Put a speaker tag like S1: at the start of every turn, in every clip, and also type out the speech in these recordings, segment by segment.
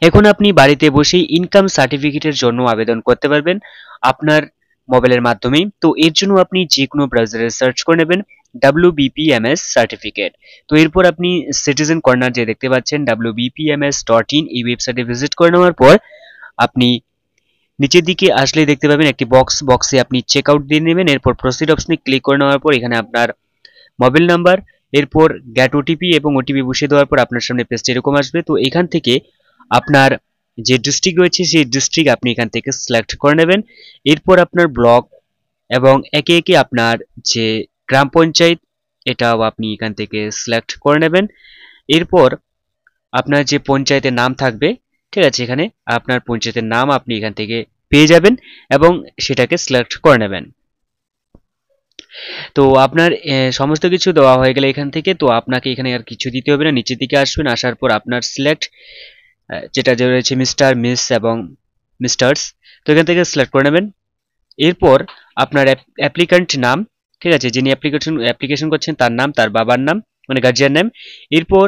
S1: এখন আপনি বাড়িতে বসেই ইনকাম সার্টিফিকেটের জন্য আবেদন করতে পারবেন আপনার মোবাইলের মাধ্যমেই। তো এর জন্য আপনি যে কোনো ব্রাউজারে সার্চ করে নেবেন WBPMS সার্টিফিকেট। তো এরপর আপনি সিটিজেন কর্নার যে দেখতে পাচ্ছেন wbpms.in, এই ওয়েবসাইটে ভিজিট করে নেওয়ার পর আপনি নিচের দিকে আসলেই দেখতে পাবেন একটি বক্সে আপনি চেক আউট দিয়ে নেবেন। এরপর প্রসিড অপশনে ক্লিক করে নেওয়ার পর এখানে আপনার মোবাইল নাম্বার, এরপর গেট ওটিপি এবং ওটিপি বসিয়ে দেওয়ার পর আপনার সামনে পেজটি এরকম আসবে। তো এখান থেকে আপনার যে ডিস্ট্রিক্ট রয়েছে সেই ডিস্ট্রিক্ট আপনি এখান থেকে সিলেক্ট করে নেবেন। এরপর আপনার ব্লক এবং একে একে আপনার যে গ্রাম পঞ্চায়েত এটাও আপনি এখান থেকে সিলেক্ট করে নেবেন। এরপর আপনার যে পঞ্চায়েতের নাম থাকবে, ঠিক আছে, এখানে আপনার পঞ্চায়েতের নাম আপনি এখান থেকে পেয়ে যাবেন এবং সেটাকে সিলেক্ট করে নেবেন। তো আপনার সমস্ত কিছু দেওয়া হয়ে গেলে এখান থেকে, তো আপনাকে এখানে আর কিছু দিতে হবে না। নিচের দিকে আসবেন, আসার পর আপনার সিলেক্ট যেটা যে রয়েছে মিস্টার, মিস এবং মিস্টার্স, তো এখান থেকে সিলেক্ট করে নেবেন। এরপর আপনার অ্যাপ্লিক্যান্ট নাম, ঠিক আছে, যিনি অ্যাপ্লিকেশন করছেন তার নাম, তার বাবার নাম মানে গার্জিয়ান নাম। এরপর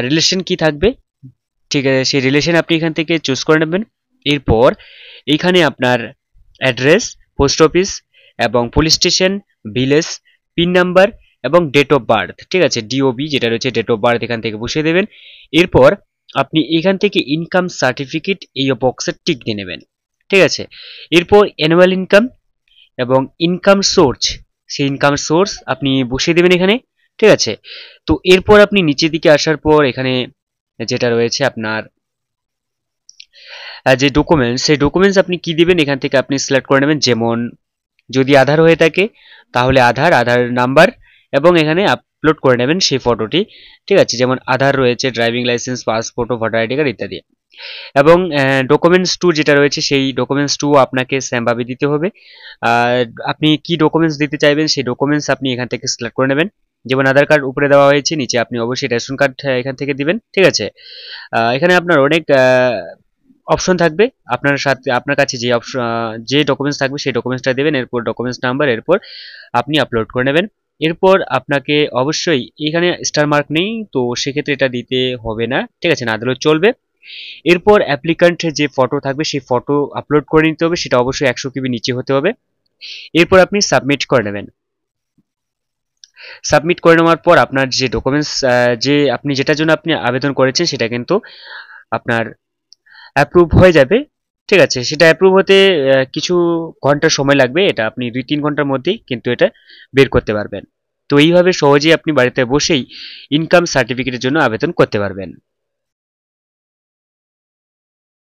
S1: রিলেশন কি থাকবে, ঠিক আছে, সেই রিলেশন আপনি এখান থেকে চুজ করে নেবেন। এরপর এইখানে আপনার অ্যাড্রেস, পোস্ট অফিস এবং police station, village, pin number এবং ডেট অফ বার্থ, ঠিক আছে, ডিওবি যেটা রয়েছে ডেট অফ বার্থ এখান থেকে বসিয়ে দেবেন। এরপর আপনি এখান থেকে ইনকাম সার্টিফিকেট এই বক্সে টিক দিয়ে নেবেন, ঠিক আছে। এরপর অ্যানুয়াল ইনকাম এবং ইনকাম সোর্স, সেই ইনকাম সোর্স আপনি বসিয়ে দেবেন এখানে, ঠিক আছে। তো এরপর আপনি নিচের দিকে আসার পর এখানে যেটা রয়েছে আপনার যে ডকুমেন্টস, সেই ডকুমেন্টস আপনি কি দিবেন এখান থেকে আপনি সিলেক্ট করে নেবেন। যেমন যদি আধার হয়ে থাকে তাহলে আধার নাম্বার এবং এখানে আপলোড করে নেবেন সেই ফটোটি, ঠিক আছে, যেমন আধার রয়েছে, ড্রাইভিং লাইসেন্স, পাসপোর্ট ও ভোটার আইডি কার্ড ইত্যাদি। এবং ডকুমেন্টস টু যেটা রয়েছে সেই ডকুমেন্টস টু আপনাকে সেমভাবে দিতে হবে। আর আপনি কি ডকুমেন্টস দিতে চাইবেন সেই ডকুমেন্টস আপনি এখান থেকে সিলেক্ট করে নেবেন। যেমন আধার কার্ড উপরে দেওয়া হয়েছে, নিচে আপনি অবশ্যই রেশন কার্ড এখান থেকে দিবেন, ঠিক আছে। এখানে আপনার অনেক অপশন থাকবে, আপনার সাথে আপনার কাছে যে অপশন যে ডকুমেন্টস থাকবে সেই ডকুমেন্টসটা দেবেন। এরপর ডকুমেন্টস নাম্বার, এরপর আপনি আপলোড করে নেবেন। এরপর আপনাকে অবশ্যই এখানে স্টার মার্ক নেই, তো সেক্ষেত্রে এটা দিতে হবে না, ঠিক আছে, না দিলেও চলবে। এরপর অ্যাপ্লিক্যান্ট যে ফটো থাকবে সেই ফটো আপলোড করে নিতে হবে, সেটা অবশ্যই 100 KB নিচে হতে হবে। এরপর আপনি সাবমিট করে নেবেন। সাবমিট করে নেওয়ার পর আপনার যে ডকুমেন্টস যে আপনি যেটার জন্য আপনি আবেদন করেছেন সেটা কিন্তু আপনার অ্যাপ্রুভ হয়ে যাবে, ঠিক আছে। সেটা অ্যাপ্রুভ হতে কিছু ঘন্টা সময় লাগবে, এটা আপনি 2-3 ঘন্টার মধ্যেই কিন্তু এটা বের করতে পারবেন। তো এইভাবে সহজেই আপনি বাড়িতে বসেই ইনকাম সার্টিফিকেটের জন্য আবেদন করতে পারবেন।